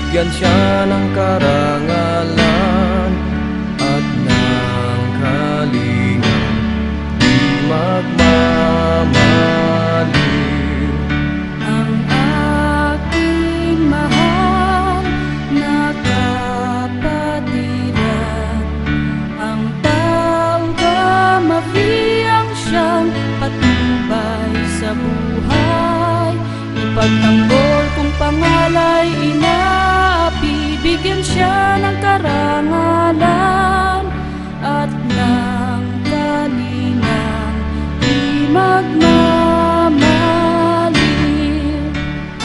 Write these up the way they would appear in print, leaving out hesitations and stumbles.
bigyan siya ng karangalan at ng kalingang di magmamaliw. Ang aking mahal na kapatiran, ang taong kamafiyang siyang patnubay sa buhay. Ipagtanggol kung pangalay inaapi, bigyan siya ng karangalan at ng kalingang di magmamaliw.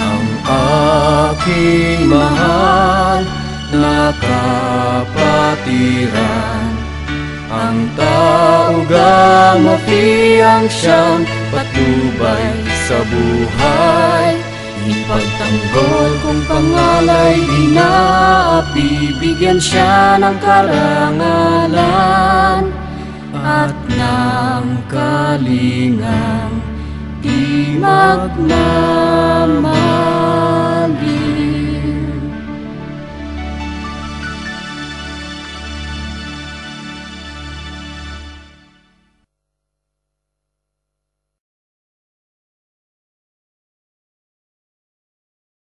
Ang aking mahal na kapatiran, ang taugang mafiyang siyang patnubay sa buhay. Ipagtanggol kung pangalay inaapi, bigyan siya ng karangalan at ng kalingang di magmamaliw.